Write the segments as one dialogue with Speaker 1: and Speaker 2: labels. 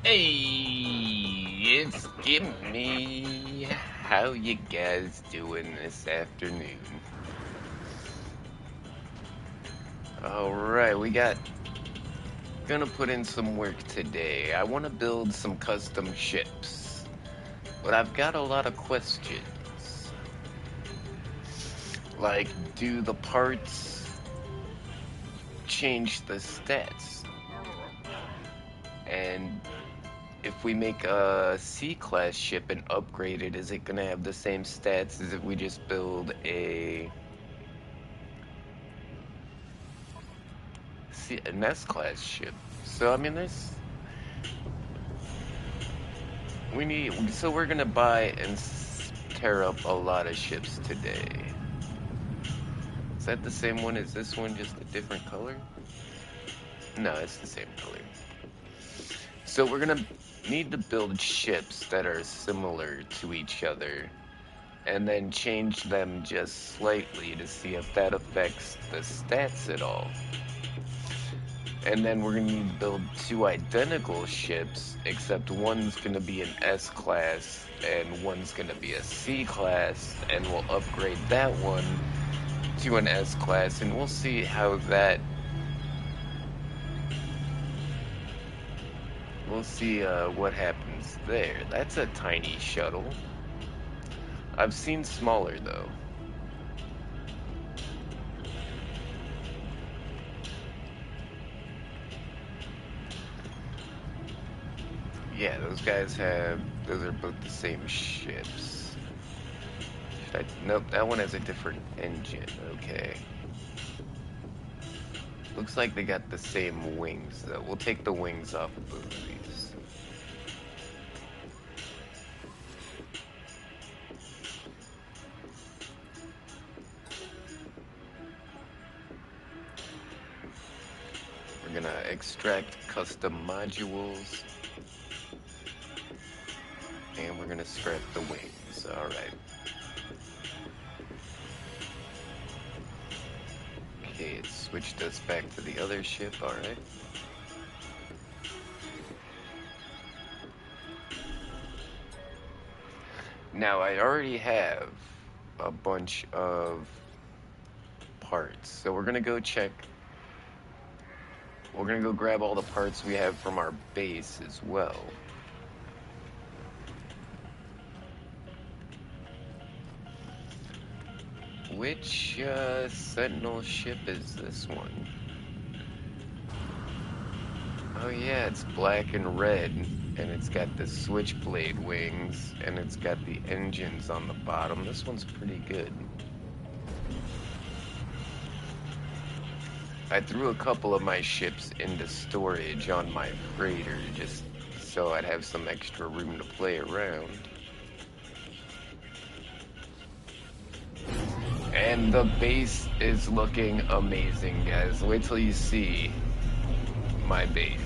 Speaker 1: Hey, it's Gimme. How you guys doing this afternoon? Alright, gonna put in some work today. I wanna build some custom ships, but I've got a lot of questions. Like, do the parts change the stats? And if we make a C-class ship and upgrade it, is it gonna have the same stats as if we just build an S-class ship? So, I mean, so we're gonna buy and tear up a lot of ships today. Is that the same one as this one, just a different color? No, it's the same color. So we're gonna need to build ships that are similar to each other, and then change them just slightly to see if that affects the stats at all. And then we're gonna need to build two identical ships, except one's gonna be an S class and one's gonna be a C class, and we'll upgrade that one to an S class, and we'll see how that. We'll see what happens there. That's a tiny shuttle. I've seen smaller though. Yeah, those are both the same ships. Nope, that one has a different engine. Okay. Looks like they got the same wings though. We'll take the wings off of both of these. We're gonna extract custom modules. And we're gonna scrap the wings. Alright. Okay, it switched us back to the other ship, alright. Now, I already have a bunch of parts, so we're gonna go check. We're gonna go grab all the parts we have from our base as well. Which Sentinel ship is this one? Oh yeah, it's black and red, and it's got the switchblade wings, and it's got the engines on the bottom. This one's pretty good. I threw a couple of my ships into storage on my freighter just so I'd have some extra room to play around. And the base is looking amazing, guys. Wait till you see my base.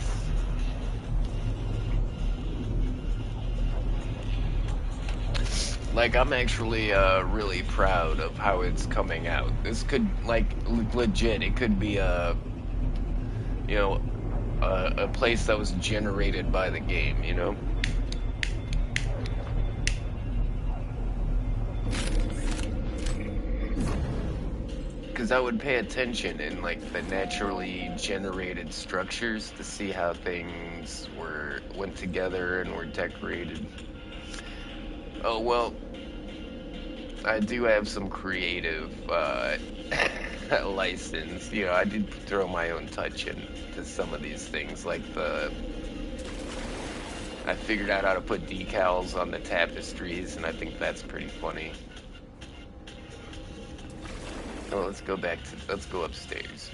Speaker 1: Like, I'm actually really proud of how it's coming out. This could, like, legit, it could be you know, a place that was generated by the game, you know? Because I would pay attention in, like, the naturally generated structures to see how things went together and were decorated. Oh, well, I do have some creative license. You know, I did throw my own touch into some of these things, like I figured out how to put decals on the tapestries, and I think that's pretty funny. Well, let's go upstairs.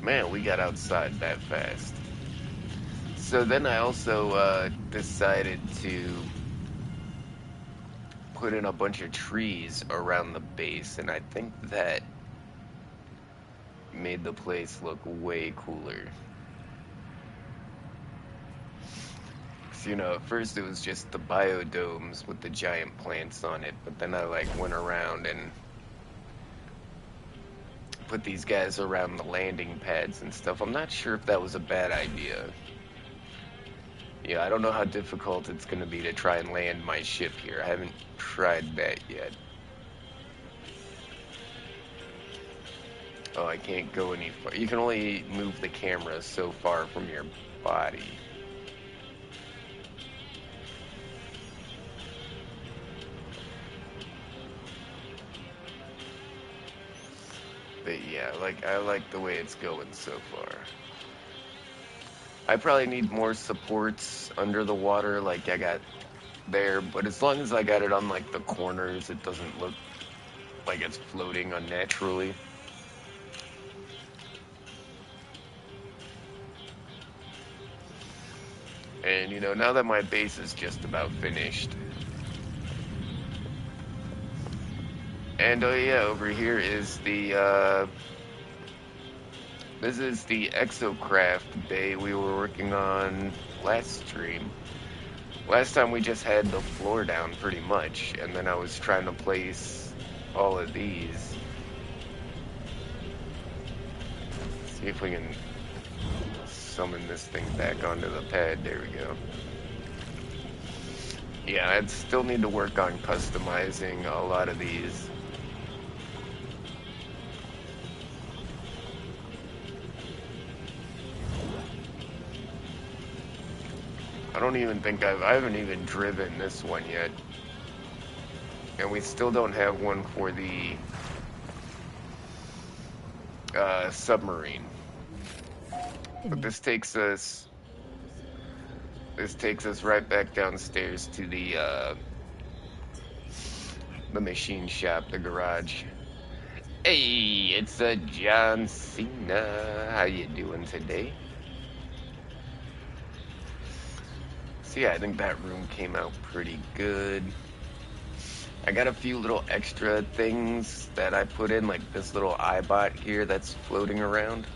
Speaker 1: Man, we got outside that fast. So then I also decided to put in a bunch of trees around the base, and I think that made the place look way cooler. So, you know, at first it was just the biodomes with the giant plants on it, but then I like went around and put these guys around the landing pads and stuff. I'm not sure if that was a bad idea. Yeah, I don't know how difficult it's going to be to try and land my ship here. I haven't tried that yet. Oh, I can't go any far. You can only move the camera so far from your body. But yeah, I like the way it's going so far. I probably need more supports under the water like I got there, but as long as I got it on like the corners, it doesn't look like it's floating unnaturally. And you know, now that my base is just about finished. And oh yeah, over here is the this is the Exocraft bay we were working on last stream. Last time we just had the floor down pretty much, and then I was trying to place all of these. See if we can summon this thing back onto the pad. There we go. Yeah, I'd still need to work on customizing a lot of these. I don't even think I haven't even driven this one yet. And we still don't have one for the submarine. But this takes us right back downstairs to the machine shop, the garage. Hey, it's John Cena. How you doing today? So yeah, I think that room came out pretty good. I got a few little extra things that I put in, like this little iBot here that's floating around.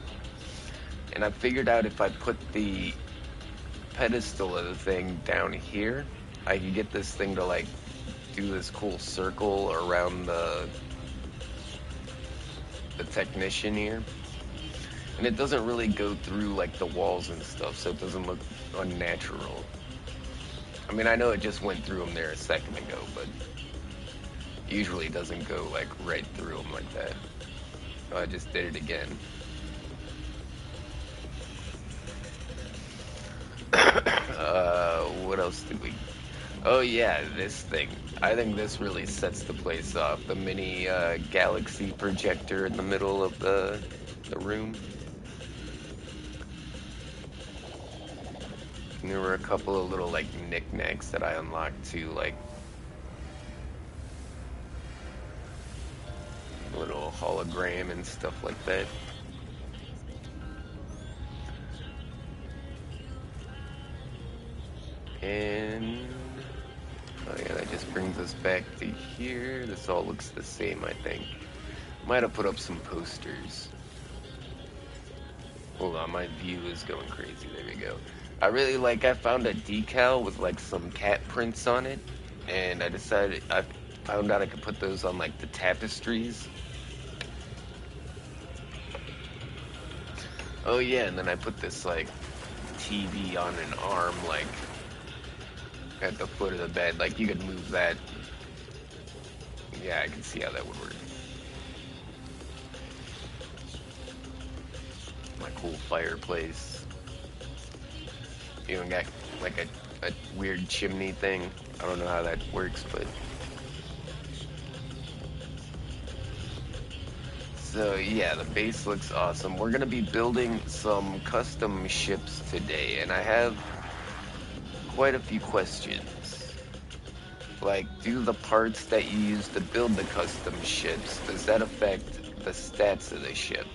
Speaker 1: And I figured out if I put the pedestal of the thing down here, I could get this thing to like do this cool circle around the technician here. And it doesn't really go through like the walls and stuff, so it doesn't look unnatural. I mean, I know it just went through them there a second ago, but usually it doesn't go like right through them like that. Oh, I just did it again. What else did we... Oh yeah, this thing. I think this really sets the place off. The mini galaxy projector in the middle of the room. And there were a couple of little like knickknacks that I unlocked too, like a little hologram and stuff like that. And oh yeah, that just brings us back to here. This all looks the same, I think. Might have put up some posters. Hold on, my view is going crazy. There we go. I found a decal with like some cat prints on it, and I found out I could put those on like the tapestries. Oh yeah, and then I put this like TV on an arm, like at the foot of the bed. Like you could move that. Yeah, I can see how that would work. My cool fireplace. Even got like a weird chimney thing. I don't know how that works, but... So yeah, the base looks awesome. We're gonna be building some custom ships today, and I have quite a few questions. Like, do the parts that you use to build the custom ships, does that affect the stats of the ship?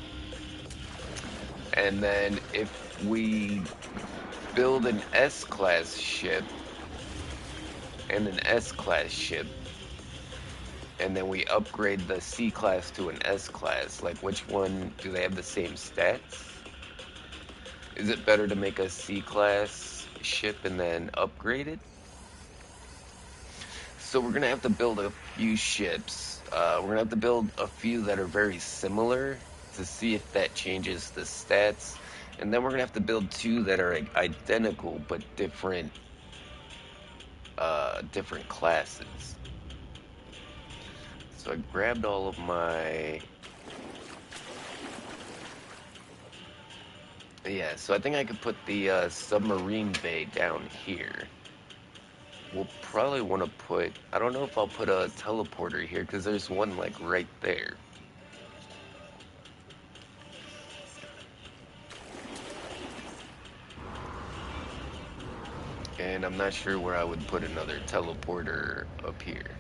Speaker 1: And then if we build an S-class ship and an S-class ship, and then we upgrade the C-class to an S-class, like which one, do they have the same stats? Is it better to make a C-class ship and then upgrade it? So we're gonna have to build a few ships. We're gonna have to build a few that are very similar, to see if that changes the stats. And then we're gonna have to build two that are identical but different classes. So I grabbed all of my... Yeah, so I think I could put the submarine bay down here. We'll probably want to put... I don't know if I'll put a teleporter here, because there's one, like, right there. And I'm not sure where I would put another teleporter up here.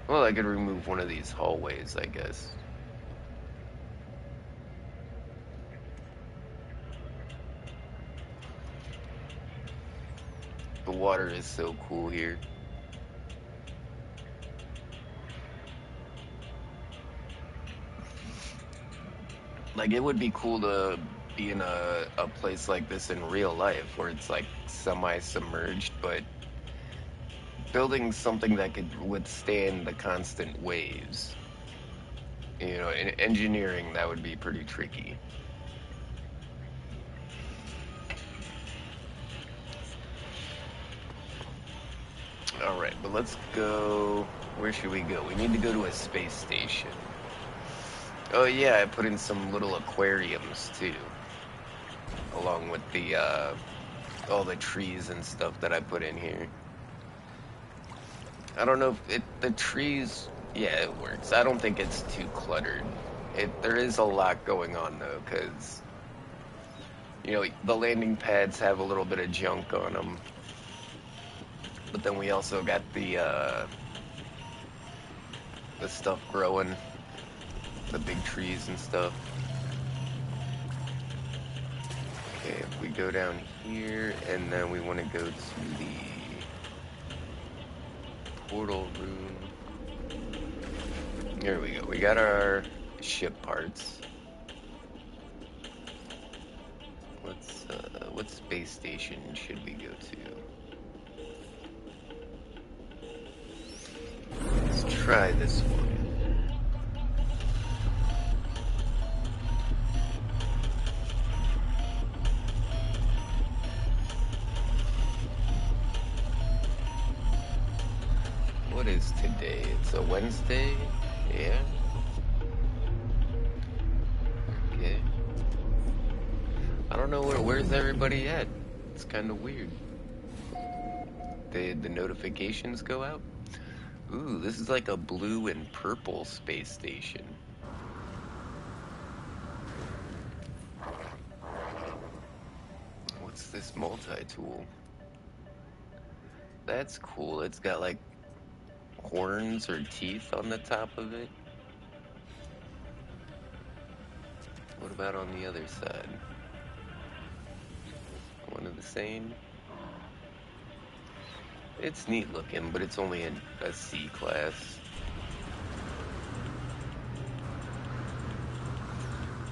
Speaker 1: Well, I could remove one of these hallways, I guess. The water is so cool here. Like, it would be cool to be in a place like this in real life, where it's, like, semi-submerged, but building something that could withstand the constant waves. You know, in engineering, that would be pretty tricky. Alright, but let's go... Where should we go? We need to go to a space station. Oh yeah, I put in some little aquariums, too. Along with the, all the trees and stuff that I put in here. I don't know if the trees... Yeah, it works. I don't think it's too cluttered. There is a lot going on, though, because... You know, the landing pads have a little bit of junk on them. But then we also got the stuff growing. The big trees and stuff. Okay, if we go down here, and then we want to go to the portal room. There we go. We got our ship parts. What space station should we go to? Let's try this one. What is today? It's a Wednesday? Yeah. Okay. I don't know where's everybody at? It's kind of weird. Did the notifications go out? Ooh, this is like a blue and purple space station. What's this multi-tool? That's cool. It's got like horns or teeth on the top of it. What about on the other side? One of the same? It's neat looking, but it's only in a C class.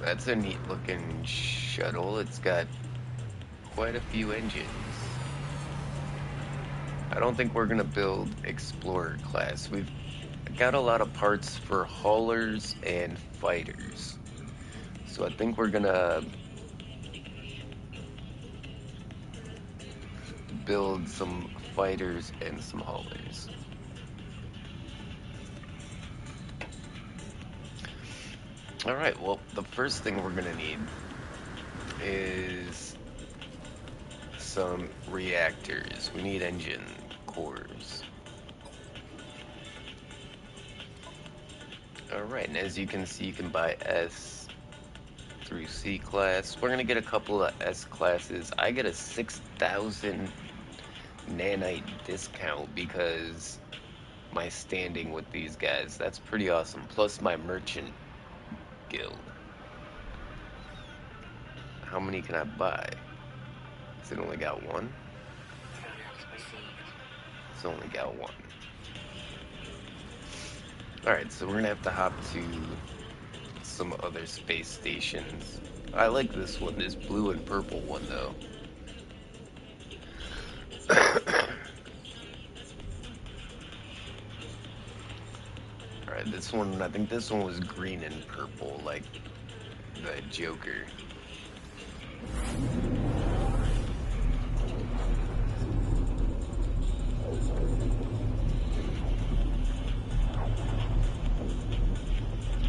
Speaker 1: That's a neat looking shuttle. It's got quite a few engines. I don't think we're gonna build Explorer class. We've got a lot of parts for haulers and fighters. So I think we're gonna build some fighters and some haulers. Alright, well, the first thing we're gonna need is some reactors. We need engine cores. Alright, and as you can see, you can buy S through C class. We're gonna get a couple of S classes. I get a 6,000 nanite discount because my standing with these guys. That's pretty awesome. Plus my merchant guild. How many can I buy? Has it only got one? It's only got one. Alright, so we're gonna have to hop to some other space stations. I like this one, this blue and purple one, though. Alright, this one, I think this one was green and purple, like the Joker.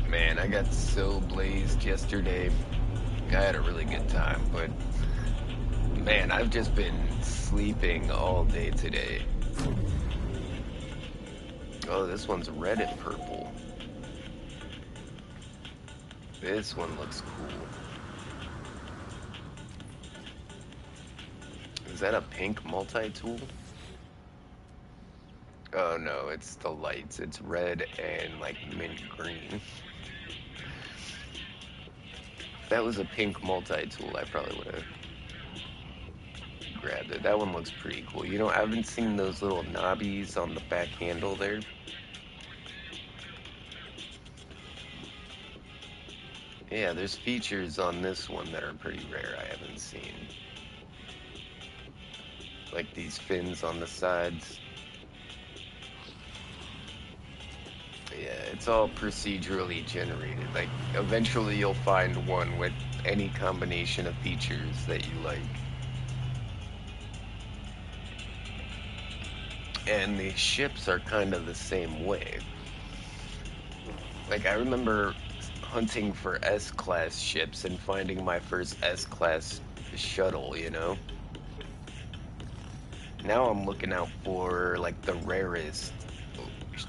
Speaker 1: Man, I got so blazed yesterday. I had a really good time, but man, I've just been sleeping all day today. Oh, this one's red and purple. This one looks cool. Is that a pink multi-tool? Oh no, it's the lights. It's red and like mint green. If that was a pink multi-tool, I probably would have grabbed it. That one looks pretty cool. You know, I haven't seen those little knobbies on the back handle there. Yeah, there's features on this one that are pretty rare I haven't seen. Like these fins on the sides. Yeah, it's all procedurally generated. Like, eventually you'll find one with any combination of features that you like. And the ships are kind of the same way. Like, I remember hunting for S-class ships and finding my first S-class shuttle, you know? Now I'm looking out for, like, the rarest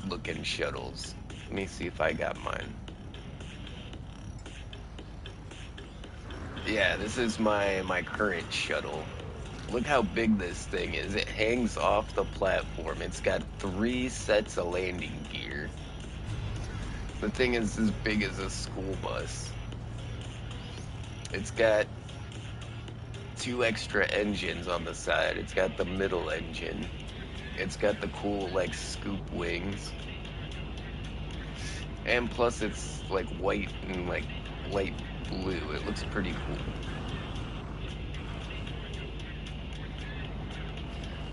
Speaker 1: looking shuttles. Let me see if I got mine. Yeah, this is my current shuttle. Look how big this thing is. It hangs off the platform. It's got 3 sets of landing gear. The thing is as big as a school bus. It's got 2 extra engines on the side. It's got the middle engine. It's got the cool, like, scoop wings. And plus it's, like, white and, like, light blue. It looks pretty cool.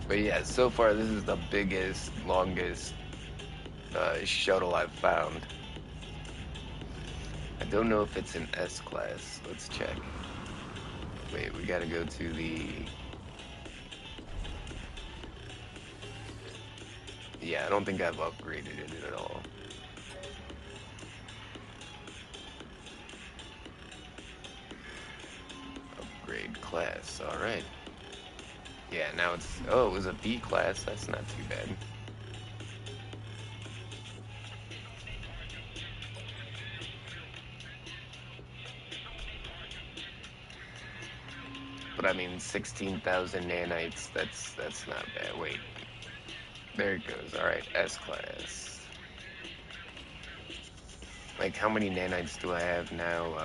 Speaker 1: But yeah, so far this is the biggest, longest shuttle I've found. I don't know if it's an S-class. Let's check. Wait, we gotta go to the... Yeah, I don't think I've upgraded it at all. Upgrade class, alright. Yeah, now it's... Oh, it was a B class. That's not too bad. But I mean, 16,000 nanites, that's not bad. Wait. There it goes. Alright, S-class. Like, how many nanites do I have now?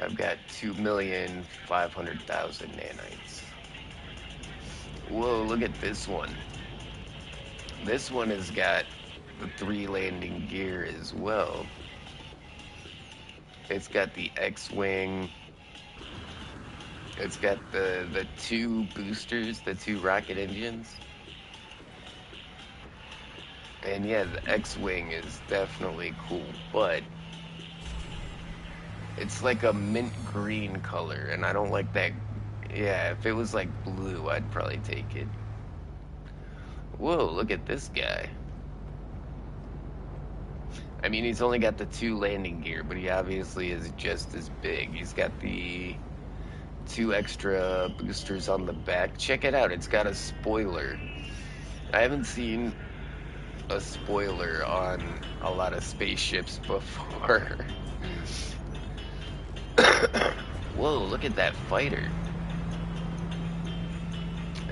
Speaker 1: I've got 2,500,000 nanites. Whoa, look at this one. This one has got the 3 landing gear as well. It's got the X-Wing. It's got the 2 boosters, the 2 rocket engines. And yeah, the X-Wing is definitely cool, but it's like a mint green color, and I don't like that. Yeah, if it was like blue, I'd probably take it. Whoa, look at this guy. I mean, he's only got the 2 landing gear, but he obviously is just as big. He's got the 2 extra boosters on the back. Check it out, it's got a spoiler. I haven't seen a spoiler on a lot of spaceships before. Whoa, look at that fighter.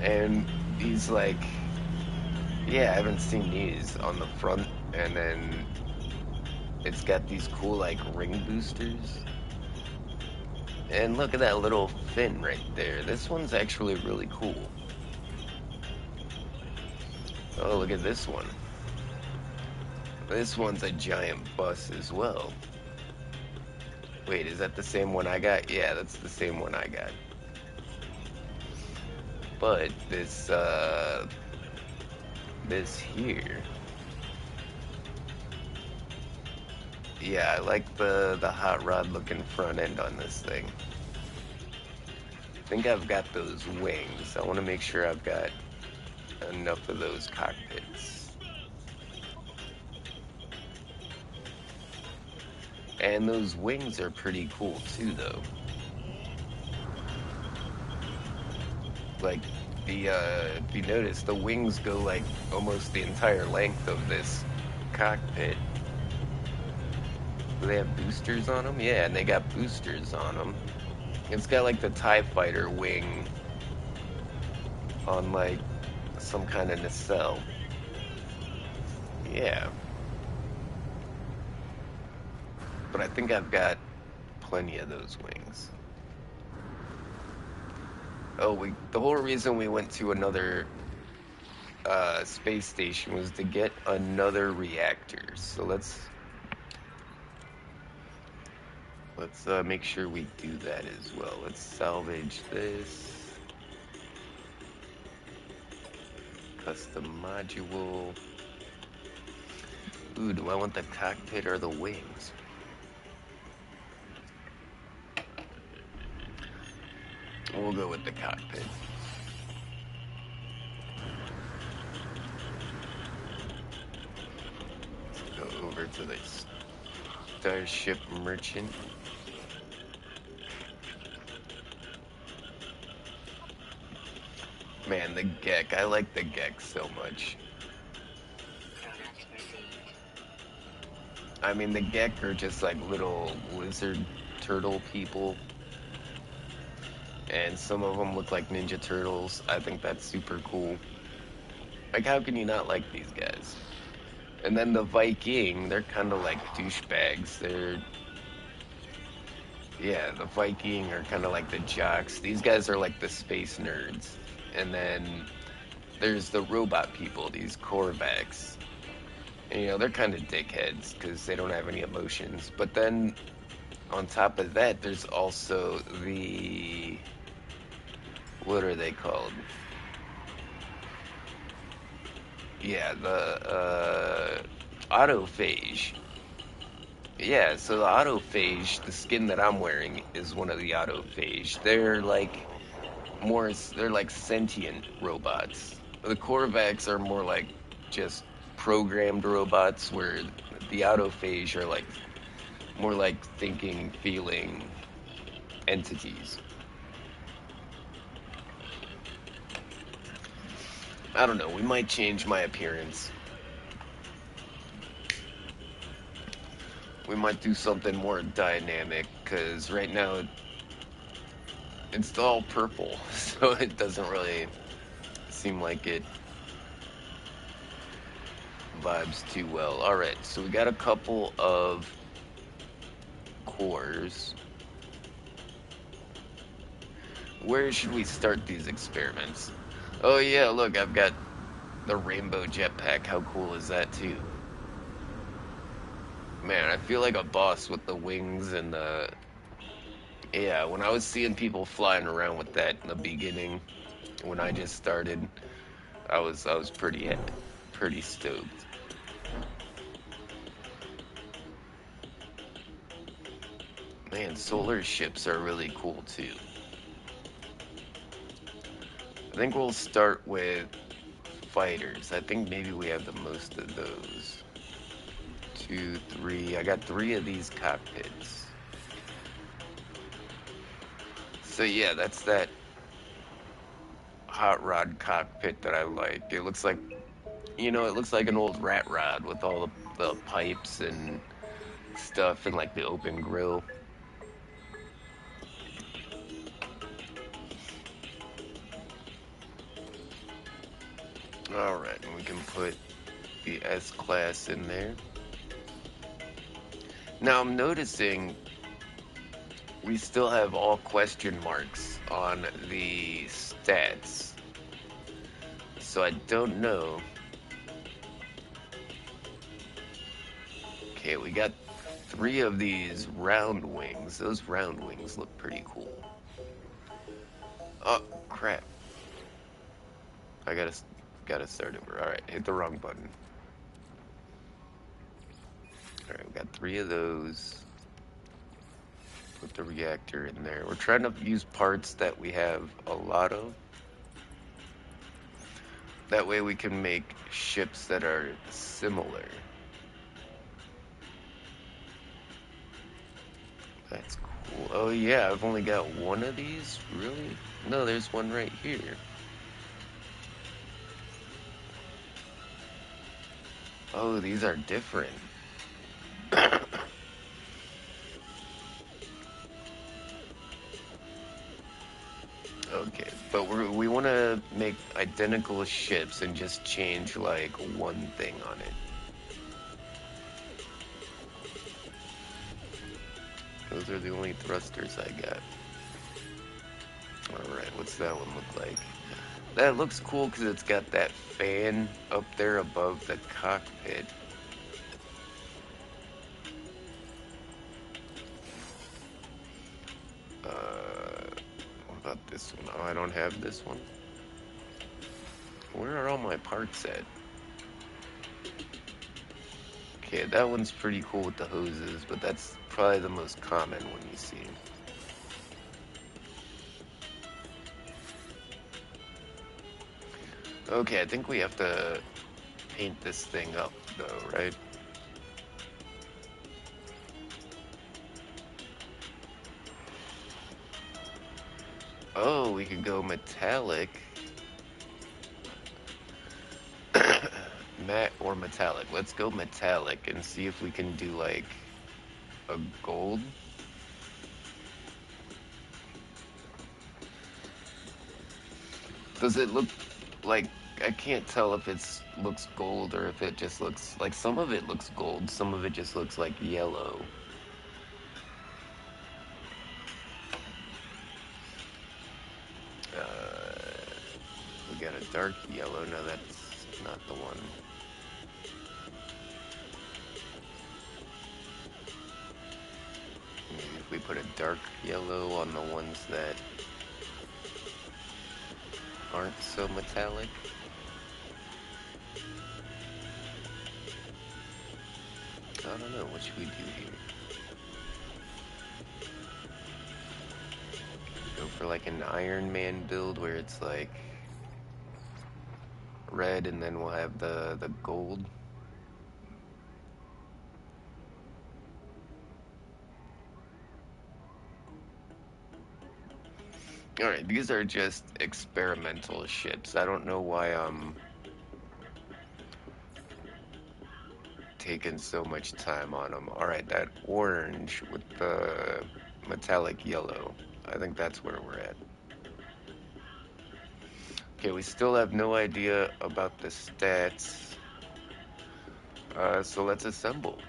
Speaker 1: And he's like, yeah, I haven't seen these on the front, and then it's got these cool, like, ring boosters. And look at that little fin right there. This one's actually really cool. Oh, look at this one. This one's a giant bus as well. Wait, is that the same one I got? Yeah, that's the same one I got. But this here, Yeah, I like the hot rod looking front end on this thing. I think I've got those wings. I want to make sure I've got enough of those cockpits. And those wings are pretty cool too, though. Like, if you notice, the wings go like almost the entire length of this cockpit. Do they have boosters on them? Yeah, and they got boosters on them. It's got like the TIE fighter wing on like some kind of nacelle. Yeah. But I think I've got plenty of those wings. Oh, the whole reason we went to another space station was to get another reactor. So let's make sure we do that as well. Let's salvage this. Custom module. Ooh, do I want the cockpit or the wings? We'll go with the cockpit. Let's go over to the Starship Merchant. Man, the Gek. I like the Gek so much. I mean, the Gek are just like little lizard turtle people. And some of them look like Ninja Turtles. I think that's super cool. Like, how can you not like these guys? And then the Viking, they're kind of like douchebags. Yeah, the Viking are kind of like the jocks. These guys are like the space nerds. And then there's the robot people, these Korvax. And, you know, they're kind of dickheads because they don't have any emotions. But then on top of that, there's also the... What are they called? Yeah, the autophage. Yeah, so the autophage, the skin that I'm wearing is one of the autophage. They're like sentient robots. The Korvax are more like just programmed robots, where the autophage are like more like thinking, feeling entities. I don't know, we might change my appearance. We might do something more dynamic, because right now it's all purple, so it doesn't really seem like it vibes too well. Alright, so we got a couple of cores. Where should we start these experiments? Oh yeah, look, I've got the rainbow jetpack. How cool is that too? Man, I feel like a boss with the wings and the... Yeah, when I was seeing people flying around with that in the beginning, when I just started, I was pretty stoked. Man, solar ships are really cool too. I think we'll start with fighters. I think maybe we have the most of those. 2, 3. I got 3 of these cockpits. So yeah, that's that hot rod cockpit that I like. It looks like, you know, it looks like an old rat rod with all the pipes and stuff and like the open grill. Alright, and we can put the S-Class in there. Now I'm noticing we still have all question marks on the stats. So I don't know. Okay, we got 3 of these round wings. Those round wings look pretty cool. Oh, crap. I gotta start over. Alright, hit the wrong button. Alright, we got 3 of those. Put the reactor in there. We're trying to use parts that we have a lot of. That way we can make ships that are similar. That's cool. Oh yeah, I've only got one of these? Really? No, there's one right here. Oh, these are different. Okay, but we want to make identical ships and just change like one thing on it. Those are the only thrusters I got. Alright, what's that one look like? That looks cool because it's got that fan up there above the cockpit. What about this one? Oh, I don't have this one. Where are all my parts at? Okay, that one's pretty cool with the hoses, but that's probably the most common one you see. Okay, I think we have to paint this thing up, though, right? Oh, we could go metallic. Matte or metallic. Let's go metallic and see if we can do, like, a gold. Does it look like... I can't tell if it looks gold or if it just looks... Like, some of it looks gold, some of it just looks like yellow. We got a dark yellow. No, that's not the one. Maybe if we put a dark yellow on the ones that aren't so metallic. I don't know, what should we do here? Go for like an Iron Man build where it's like red and then we'll have the gold. Alright, these are just experimental ships. I don't know why I'm taking so much time on them. Alright, that orange with the metallic yellow. I think that's where we're at. Okay, we still have no idea about the stats. So let's assemble.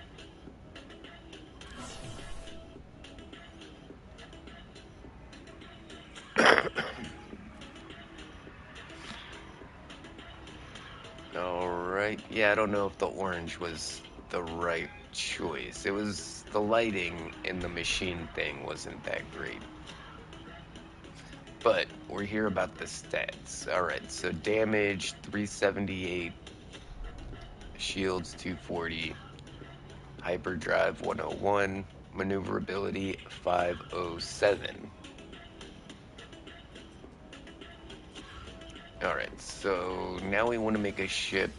Speaker 1: Alright, yeah, I don't know if the orange was the right choice. It was the lighting in the machine thing wasn't that great. But we're here about the stats. Alright, so damage 378, shields 240, hyperdrive 101, maneuverability 507. Alright, so now we want to make a ship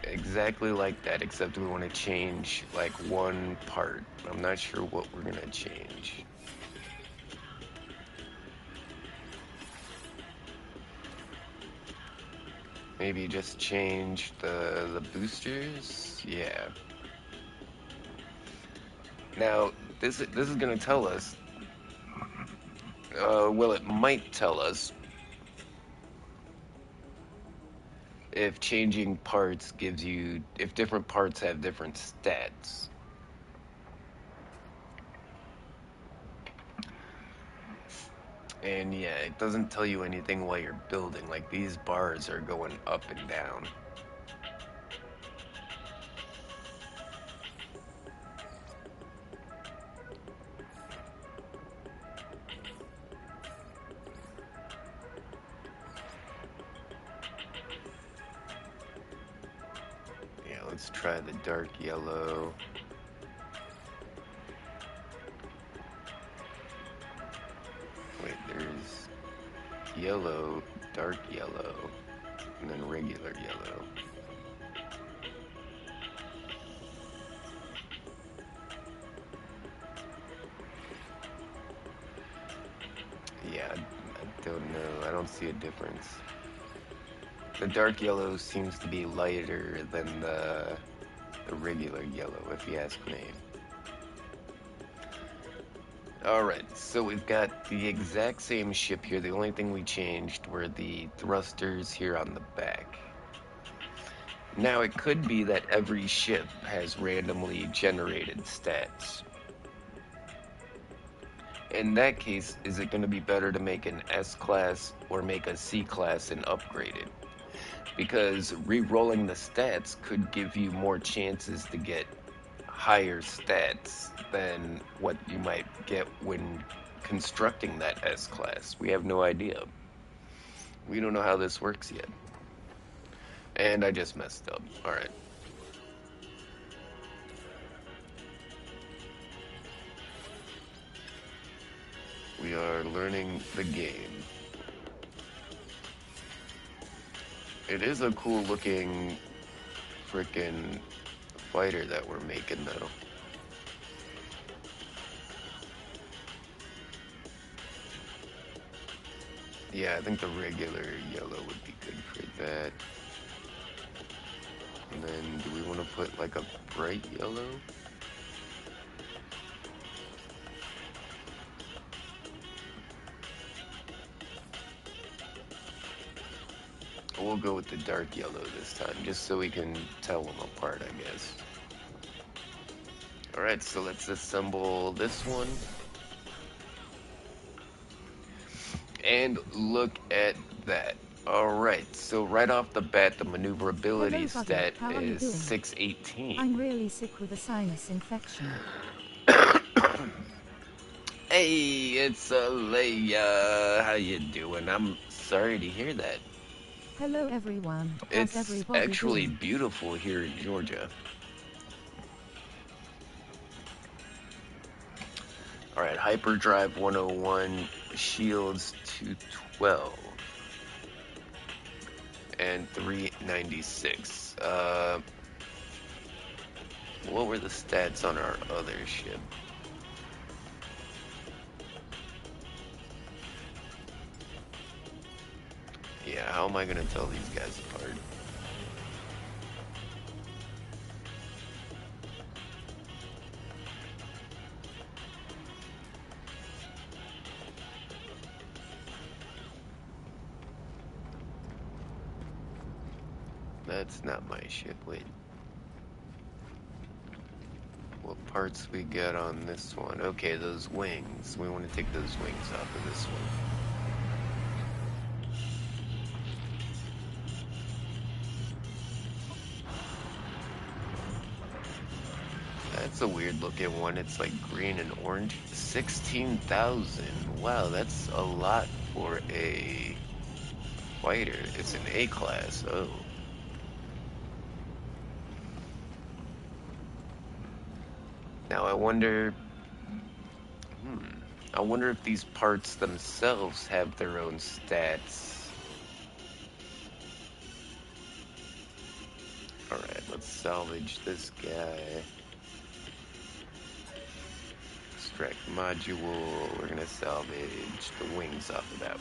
Speaker 1: exactly like that, except we want to change like one part. I'm not sure what we're going to change. Maybe just change the boosters? Yeah. Now, this is going to tell us, well, it might tell us if changing parts gives you, if different parts have different stats. And yeah, it doesn't tell you anything while you're building. Like, these bars are going up and down. Let's try the dark yellow. Wait, there's yellow, dark yellow, and then regular yellow. Yeah, I don't know. I don't see a difference. The dark yellow seems to be lighter than the regular yellow, if you ask me. Alright, so we've got the exact same ship here. The only thing we changed were the thrusters here on the back. Now, it could be that every ship has randomly generated stats. In that case, is it going to be better to make an S-class or make a C-class and upgrade it? Because re-rolling the stats could give you more chances to get higher stats than what you might get when constructing that S-class. We have no idea. We don't know how this works yet. And I just messed up. Alright. We are learning the game. It is a cool looking frickin' fighter that we're making though. Yeah, I think the regular yellow would be good for that. And then do we want to put like a bright yellow? We'll go with the dark yellow this time, just so we can tell them apart, I guess. Alright, so let's assemble this one. And look at that. Alright, so right off the bat, the maneuverability stat is 618.
Speaker 2: I'm really sick with a sinus infection.
Speaker 1: Hey, it's Leia. How you doing? I'm sorry to hear that.
Speaker 2: Hello everyone.
Speaker 1: It's
Speaker 2: How's everybody
Speaker 1: actually
Speaker 2: doing?
Speaker 1: beautiful here in Georgia. Alright, Hyperdrive 101, Shields 212, and 396. What were the stats on our other ship? Yeah, how am I gonna tell these guys apart? That's not my ship, wait. What parts we got on this one? Okay, those wings. We want to take those wings off of this one. That's a weird looking one. It's like green and orange. 16,000. Wow, that's a lot for a fighter. It's an A class. Oh. Now I wonder if these parts themselves have their own stats. Alright, let's salvage this guy. Extract module. We're gonna salvage the wings off of that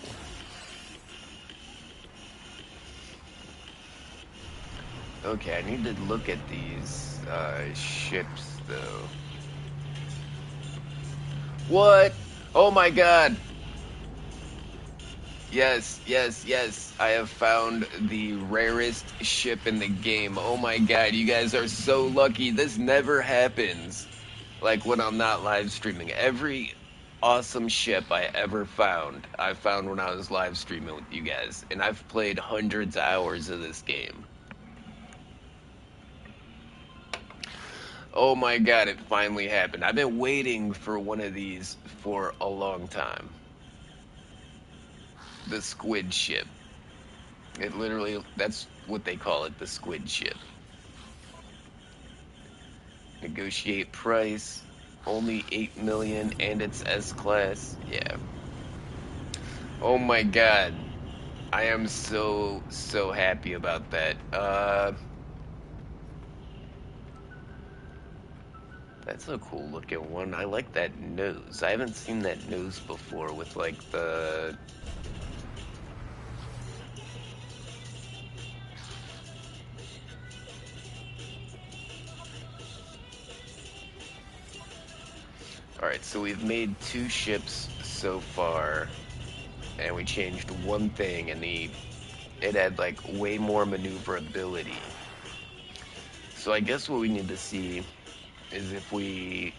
Speaker 1: one. Okay, I need to look at these ships though. What? Oh my god! Yes, yes, yes. I have found the rarest ship in the game. Oh my god, you guys are so lucky. This never happens. Like when I'm not live streaming. Every awesome ship I ever found, I found when I was live streaming with you guys. And I've played hundreds of hours of this game. Oh my god, it finally happened. I've been waiting for one of these for a long time. The squid ship. It literally, that's what they call it, the squid ship. Negotiate price. Only 8 million and it's S-Class. Yeah. Oh my god. I am so happy about that. That's a cool looking one. I like that nose. I haven't seen that nose before with like the... Alright, so we've made 2 ships so far, and we changed one thing, and it had like way more maneuverability. So I guess what we need to see is if we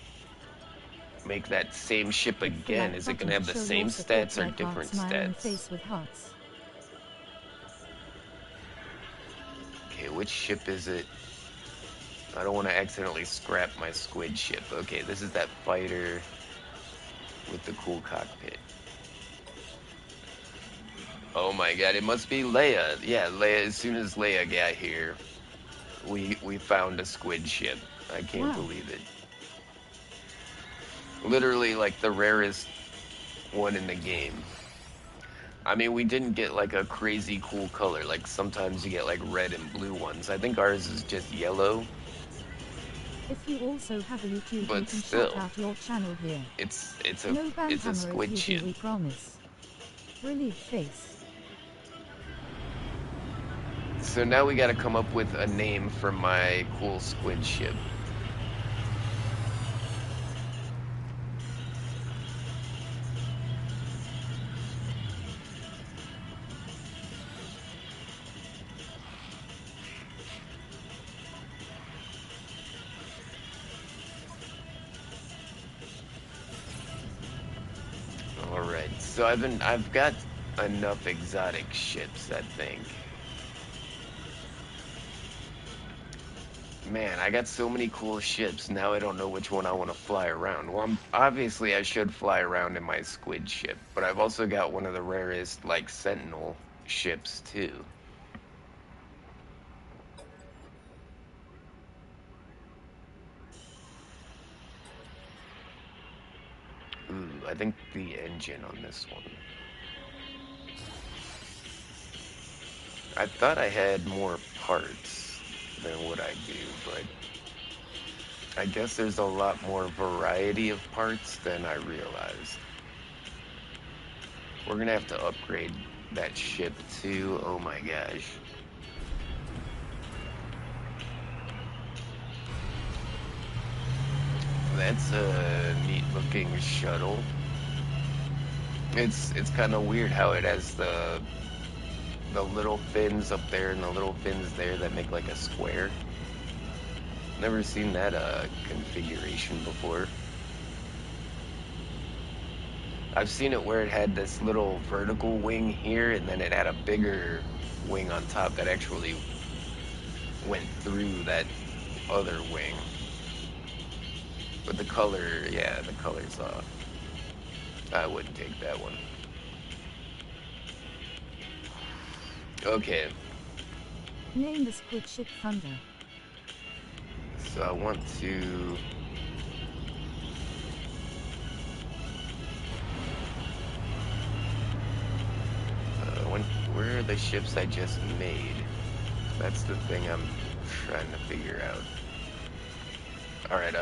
Speaker 1: make that same ship
Speaker 2: Hit the
Speaker 1: again,
Speaker 2: like
Speaker 1: is it
Speaker 2: button
Speaker 1: gonna
Speaker 2: to
Speaker 1: have the
Speaker 2: show
Speaker 1: same
Speaker 2: your support,
Speaker 1: stats or
Speaker 2: like heart,
Speaker 1: different
Speaker 2: smile and
Speaker 1: stats?
Speaker 2: face with hearts.
Speaker 1: Okay, which ship is it? I don't want to accidentally scrap my squid ship. Okay, this is that fighter with the cool cockpit. Oh my god, it must be Leia. Yeah, Leia, as soon as Leia got here, we found a squid ship. I can't
Speaker 2: Wow.
Speaker 1: believe it. Literally like the rarest one in the game. I mean, we didn't get like a crazy cool color. Like sometimes you get like red and blue ones. I think ours is just yellow.
Speaker 2: If you also have a YouTube, you
Speaker 1: But
Speaker 2: can shout
Speaker 1: still,
Speaker 2: out your channel here.
Speaker 1: it's
Speaker 2: No
Speaker 1: it's a
Speaker 2: banhammer if
Speaker 1: squid
Speaker 2: you do,
Speaker 1: ship.
Speaker 2: we promise. Relieved face.
Speaker 1: So now we gotta come up with a name for my cool squid ship. Alright, so I've got enough exotic ships, I think. Man, I got so many cool ships, now I don't know which one I want to fly around. Well, obviously I should fly around in my squid ship, but I've also got one of the rarest, like, Sentinel ships, too. Ooh, I think the engine on this one. I thought I had more parts than what I do, but I guess there's a lot more variety of parts than I realized. We're gonna have to upgrade that ship too. Oh my gosh. That's a neat looking shuttle. It's kind of weird how it has the little fins up there and the little fins there that make like a square. Never seen that configuration before. I've seen it where it had this little vertical wing here and then it had a bigger wing on top that actually went through that other wing. But the color, yeah, the color's off. I wouldn't take that one. Okay,
Speaker 2: Name the squid ship Thunder.
Speaker 1: so I want to... where are the ships I just made? That's the thing I'm trying to figure out. Alright,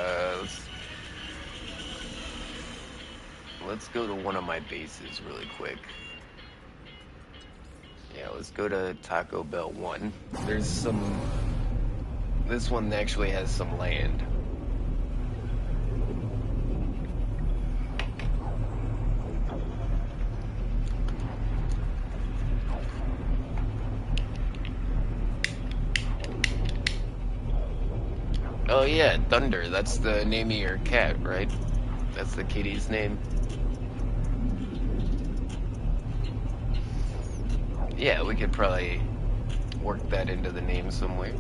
Speaker 1: let's go to one of my bases really quick. Yeah, let's go to Taco Bell 1. There's some... This one actually has some land. Oh yeah, Thunder. That's the name of your cat, right? That's the kitty's name? Yeah, we could probably work that into the name somewhere.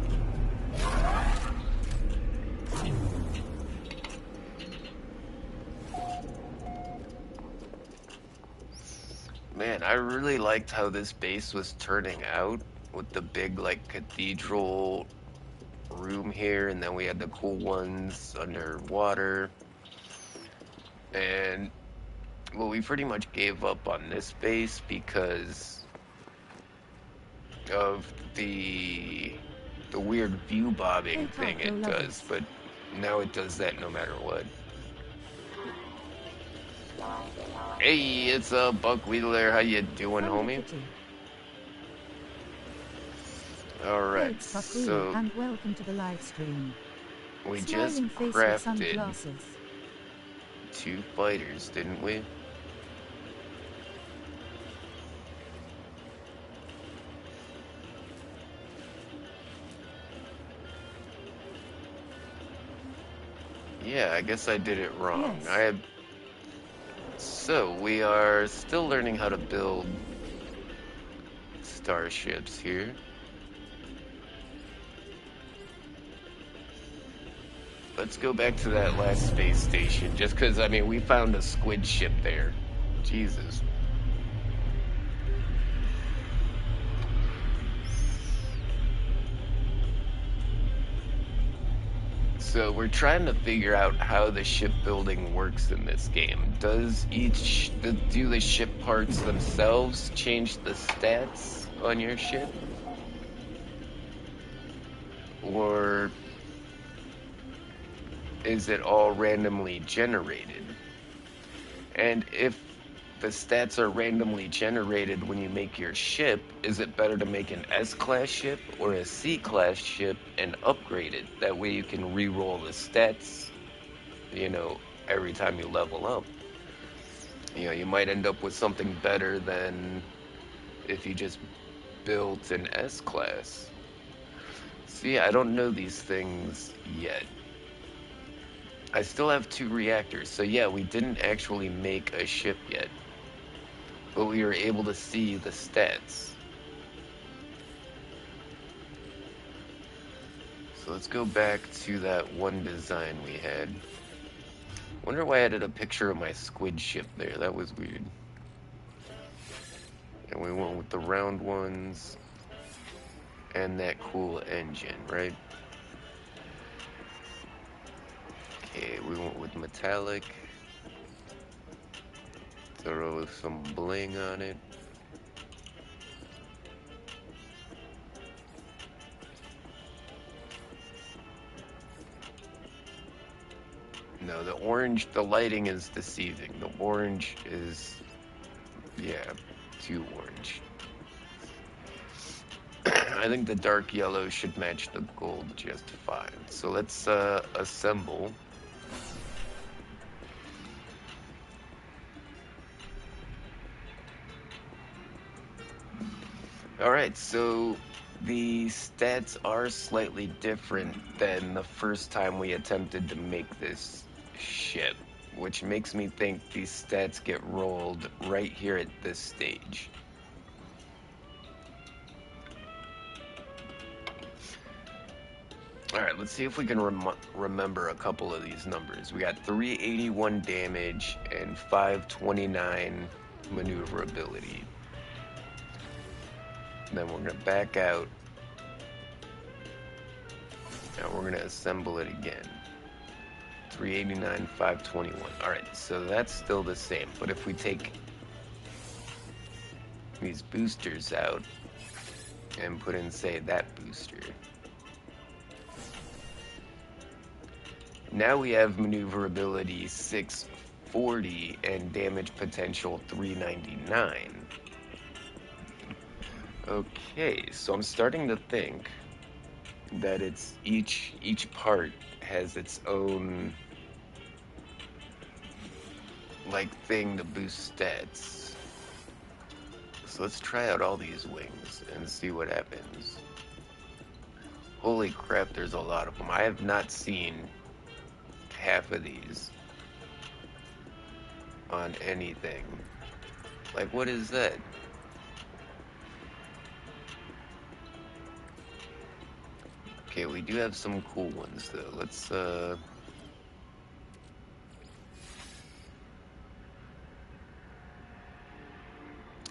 Speaker 1: Man, I really liked how this base was turning out with the big, like, cathedral room here, and then we had the cool ones underwater. And, well, we pretty much gave up on this base because of the weird view bobbing
Speaker 2: Hey,
Speaker 1: thing
Speaker 2: Taco
Speaker 1: it does,
Speaker 2: lovers.
Speaker 1: but now it does that no matter what. Hey, it's Buck Wheeler. How you doing,
Speaker 2: Thunder
Speaker 1: homie?
Speaker 2: Kitty. Hey,
Speaker 1: Alright,
Speaker 2: it's Buckwheat,
Speaker 1: so
Speaker 2: and welcome to the live stream.
Speaker 1: we just
Speaker 2: Smiling face with
Speaker 1: crafted
Speaker 2: sunglasses.
Speaker 1: 2 fighters, didn't we? Yeah, I guess I did it wrong.
Speaker 2: Yes.
Speaker 1: So we are still learning how to build starships here. Let's go back to that last space station, just because, I mean, we found a squid ship there. Jesus. So we're trying to figure out how the shipbuilding works in this game. Do the ship parts themselves change the stats on your ship? Or is it all randomly generated? And if the stats are randomly generated when you make your ship, is it better to make an S-class ship or a C-class ship and upgrade it? That way you can re-roll the stats, every time you level up. You might end up with something better than if you just built an S-class. See, I don't know these things yet. I still have 2 reactors, so yeah, we didn't actually make a ship yet. But we were able to see the stats. So let's go back to that one design we had. Wonder why I added a picture of my squid ship there. That was weird. And we went with the round ones and that cool engine, right? Okay, we went with metallic. Throw some bling on it. No, the lighting is deceiving. The orange is, yeah, too orange. I think the dark yellow should match the gold just fine. So let's assemble. Alright, so the stats are slightly different than the first time we attempted to make this ship, which makes me think these stats get rolled right here at this stage. Alright, let's see if we can remember a couple of these numbers. We got 381 damage and 529 maneuverability. Then we're going to back out. Now we're going to assemble it again. 389, 521. Alright, so that's still the same. But if we take these boosters out and put in, say, that booster. Now we have maneuverability 640 and damage potential 399. Okay, so I'm starting to think that it's each part has its own thing to boost stats. So let's try out all these wings and see what happens. Holy crap, there's a lot of them. I have not seen half of these on anything. What is that? Okay, we do have some cool ones though. Let's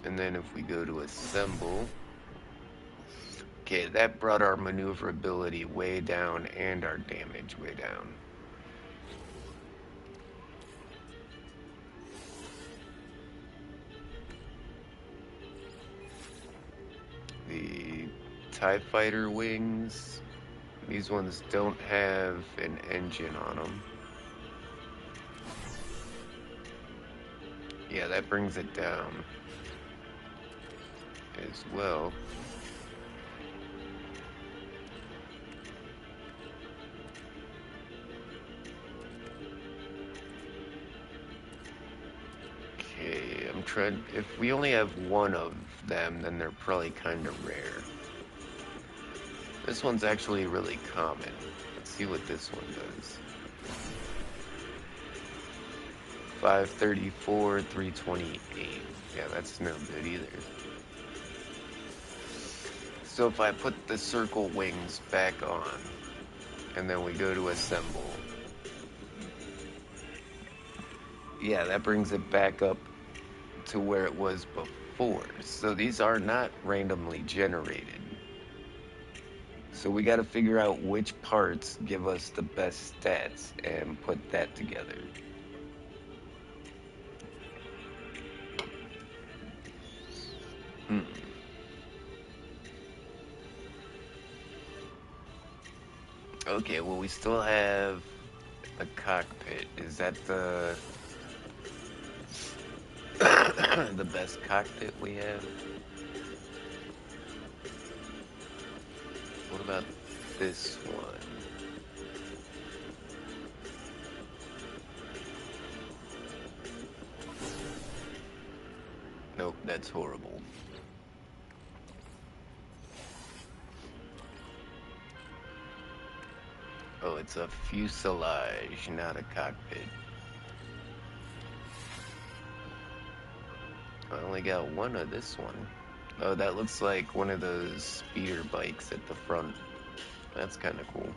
Speaker 1: and then if we go to assemble. Okay, that brought our maneuverability way down and our damage way down. The TIE Fighter wings, these ones don't have an engine on them. Yeah, that brings it down as well. Okay, I'm trying. If we only have one of them, then they're probably kind of rare. This one's actually really common. Let's see what this one does. 534, 328. Yeah, that's no good either. So if I put the circle wings back on, and then we go to assemble, yeah, that brings it back up to where it was before. So these are not randomly generated. So we got to figure out which parts give us the best stats and put that together. Okay, well, we still have a cockpit. Is that the the best cockpit we have? What about this one? Nope, that's horrible. Oh, it's a fuselage, not a cockpit. I only got one of this one. Oh, that looks like one of those speeder bikes at the front. That's kind of cool.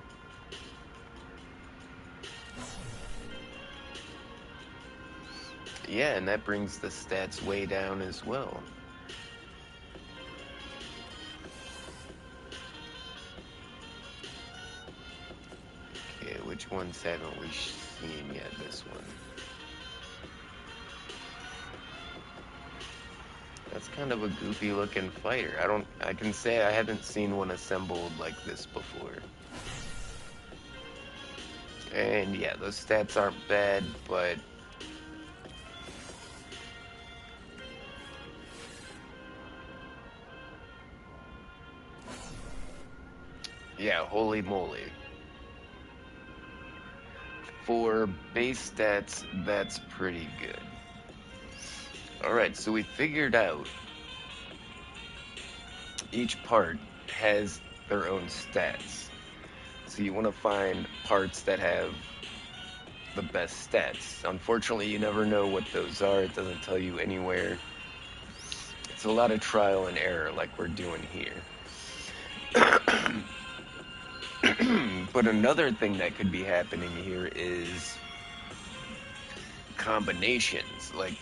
Speaker 1: Yeah, and that brings the stats way down as well. Okay, which ones haven't we seen yet? This one. That's kind of a goofy looking fighter. I can say I haven't seen one assembled like this before. And yeah, those stats aren't bad, but yeah, holy moly. For base stats, that's pretty good. Alright, so we figured out each part has their own stats. So you want to find parts that have the best stats. Unfortunately, you never know what those are. It doesn't tell you anywhere. It's a lot of trial and error like we're doing here. But another thing that could be happening here is combinations. Like,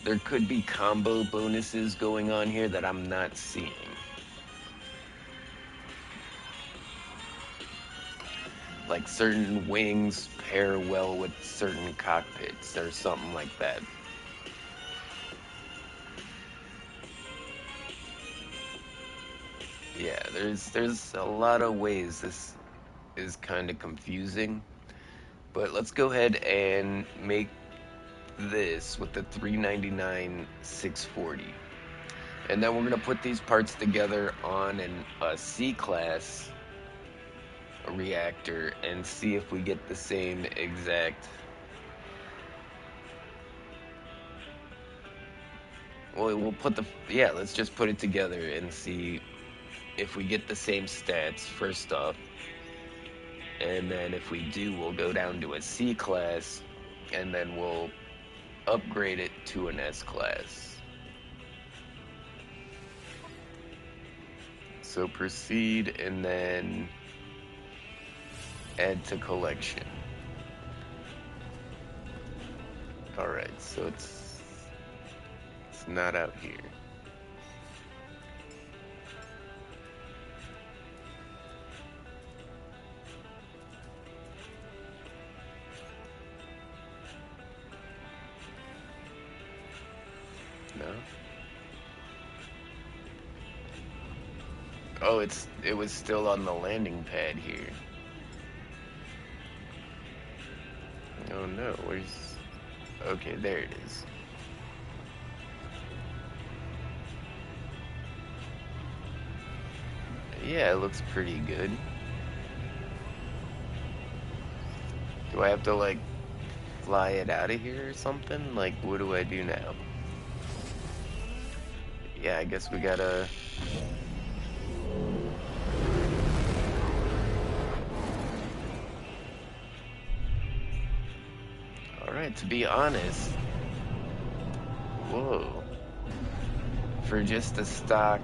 Speaker 1: there could be combo bonuses going on here that I'm not seeing. Like, certain wings pair well with certain cockpits or something like that. Yeah, there's a lot of ways this is kind of confusing. But let's go ahead and make this with the 399 640. And then we're going to put these parts together on a C-class reactor and see if we get the same exact... Well, we'll put the... Yeah, let's just put it together and see if we get the same stats first off. And then if we do, we'll go down to a C-class and then we'll upgrade it to an S-class. So proceed and then add to collection. Alright, so it's not out here. No? Oh, it was still on the landing pad here. Oh no, where's... Okay, there it is. Yeah, it looks pretty good. Do I have to, like, fly it out of here or something? Like, what do I do now? Yeah, I guess we gotta... Alright, to be honest... Whoa. For just a stock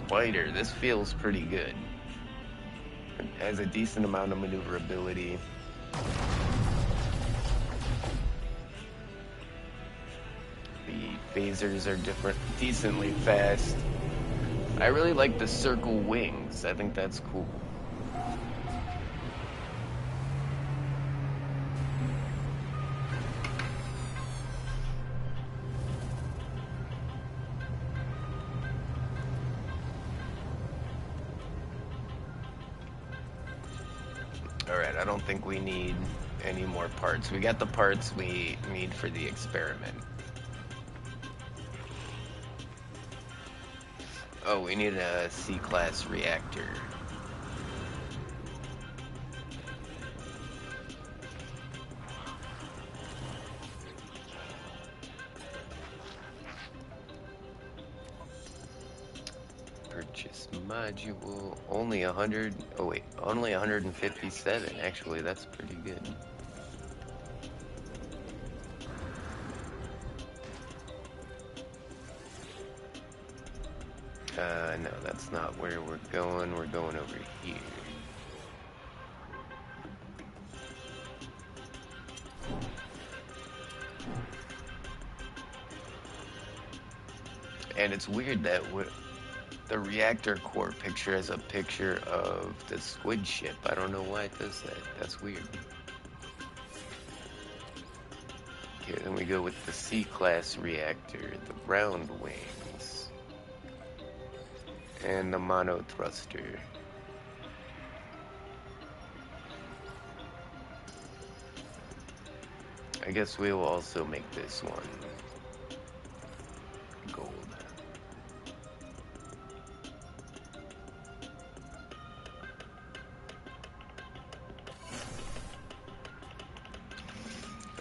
Speaker 1: fighter, this feels pretty good. It has a decent amount of maneuverability. The phasers are decently fast. I really like the circle wings. I think that's cool. Alright, I don't think we need any more parts. We got the parts we need for the experiment. Oh, we need a C-class reactor. Purchase module. Only 100. Oh wait, only 157. Actually, that's pretty good. No, that's not where we're going. We're going over here. And it's weird that the reactor core picture has a picture of the squid ship. I don't know why it does that. That's weird. Okay, then we go with the C-class reactor, the round wings, and the mono thruster. I guess we will also make this one gold.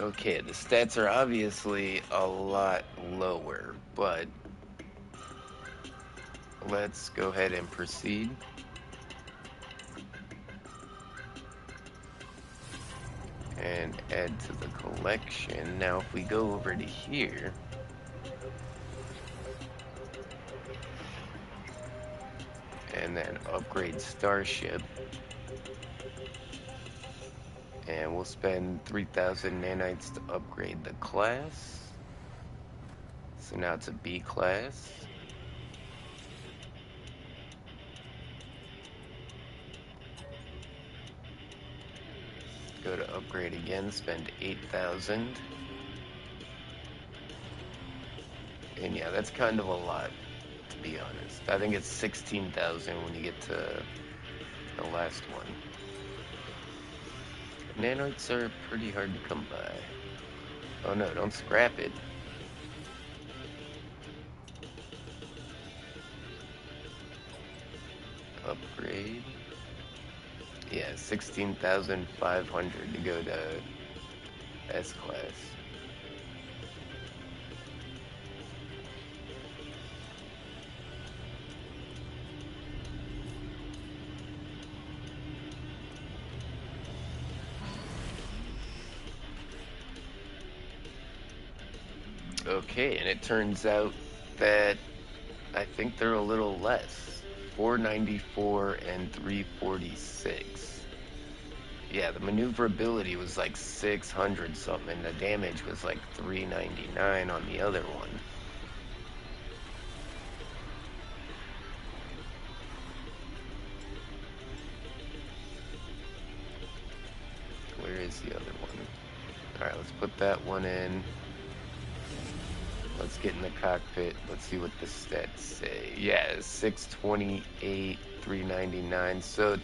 Speaker 1: Okay, the stats are obviously a lot lower, but let's go ahead and proceed. And add to the collection. Now, if we go over to here, and then upgrade Starship, and we'll spend 3,000 nanites to upgrade the class. So now it's a B class. Go to upgrade again, spend 8,000. And yeah, that's kind of a lot, to be honest. I think it's 16,000 when you get to the last one. Nanites are pretty hard to come by. Oh no, don't scrap it. Upgrade. Yeah, 16,500 to go to S-class. Okay, and it turns out that I think they're a little less. 494 and 346. Yeah, the maneuverability was like 600 something, and the damage was like 399 on the other one. Where is the other one? Alright, let's put that one in. Let's get in the cockpit. Let's see what the stats say. Yeah, 628, 399. So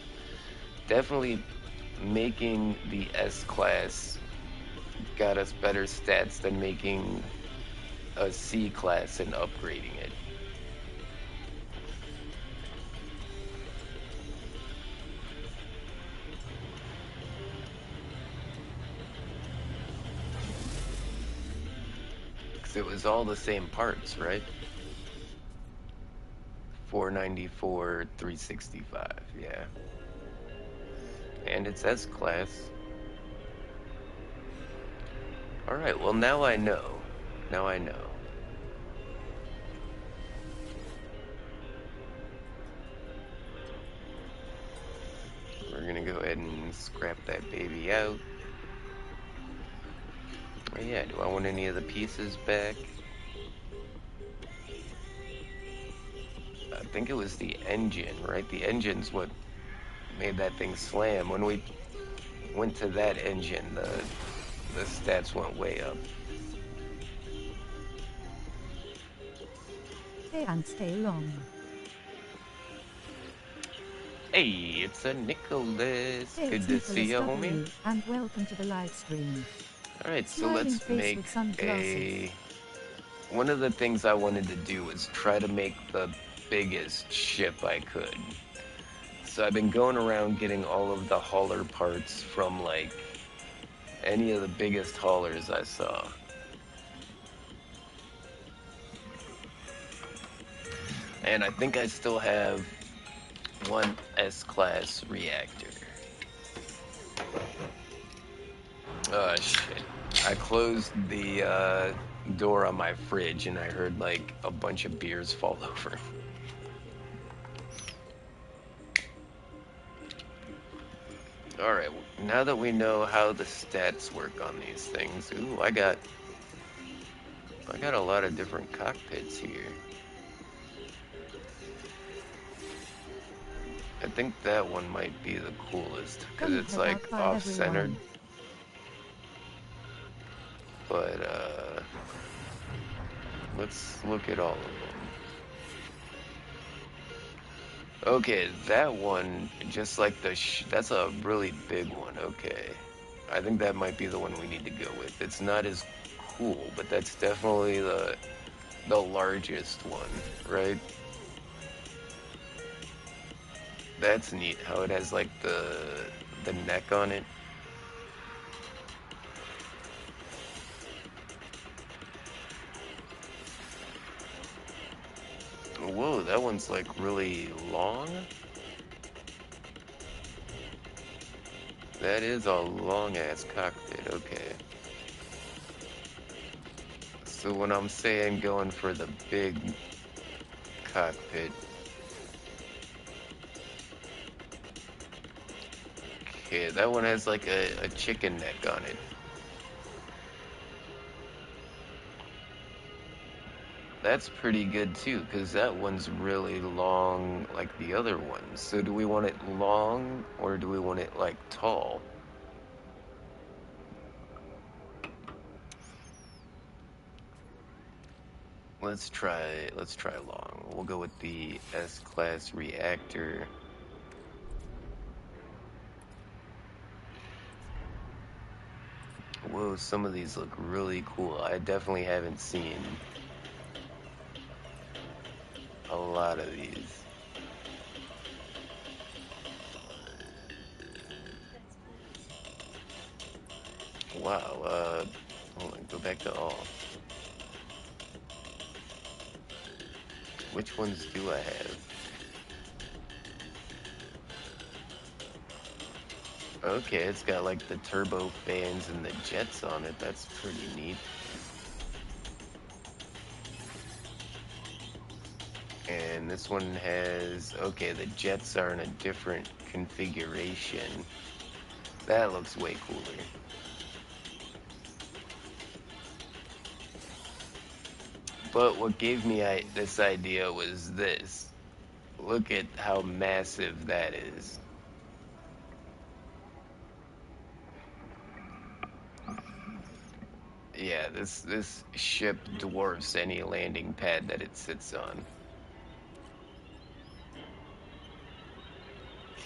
Speaker 1: definitely making the S-Class got us better stats than making a C-Class and upgrading it. Because it was all the same parts, right? 494, 365, yeah. And it's S-Class. Alright, well now I know. Now I know. We're gonna go ahead and scrap that baby out. Oh yeah, do I want any of the pieces back? I think it was the engine, right? The engine's what made that thing slam. When we went to that engine, the stats went way up.
Speaker 2: Stay and stay long.
Speaker 1: Hey, it's a Nicholas.
Speaker 2: Hey,
Speaker 1: Good
Speaker 2: it's
Speaker 1: to see
Speaker 2: Nicholas
Speaker 1: you, homie.
Speaker 2: W, and welcome to the live stream.
Speaker 1: Alright, so
Speaker 2: Smiling
Speaker 1: let's
Speaker 2: face
Speaker 1: make
Speaker 2: with sunglasses.
Speaker 1: one of the things I wanted to do was try to make the biggest ship I could. So I've been going around getting all of the hauler parts from, like, any of the biggest haulers I saw. And I think I still have one S-Class reactor. Oh, shit. I closed the door on my fridge and I heard, like, a bunch of beers fall over. Alright, now that we know how the stats work on these things, ooh, I got a lot of different cockpits here. I think that one might be the coolest, because it's like off-centered. But, let's look at all of them. Okay, that one, just like that's a really big one, okay. I think that might be the one we need to go with. It's not as cool, but that's definitely the largest one, right? That's neat, how it has, like, the neck on it. Whoa, that one's, like, really long? That is a long-ass cockpit, okay. So when I'm saying going for the big cockpit... Okay, that one has, like, a chicken neck on it. That's pretty good too, because that one's really long like the other ones. So do we want it long or do we want it like tall? Let's try long. We'll go with the S-Class reactor. Whoa, some of these look really cool. I definitely haven't seen a lot of these. Wow, hold on, go back to all. Which ones do I have? Okay, it's got like the turbo fans and the jets on it. That's pretty neat. And this one has, okay, the jets are in a different configuration. That looks way cooler. But what gave me this idea was this. Look at how massive that is. Yeah, this ship dwarfs any landing pad that it sits on.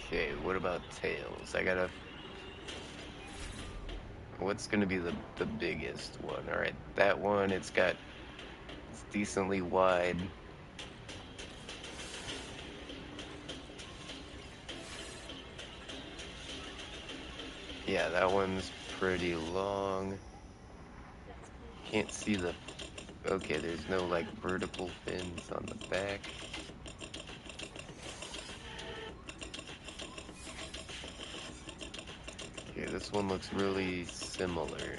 Speaker 1: Okay, what about tails? I gotta. What's gonna be the biggest one? All right, that one. It's decently wide. Yeah, that one's pretty long. Can't see the. Okay, there's no like vertical fins on the back. Okay, this one looks really similar.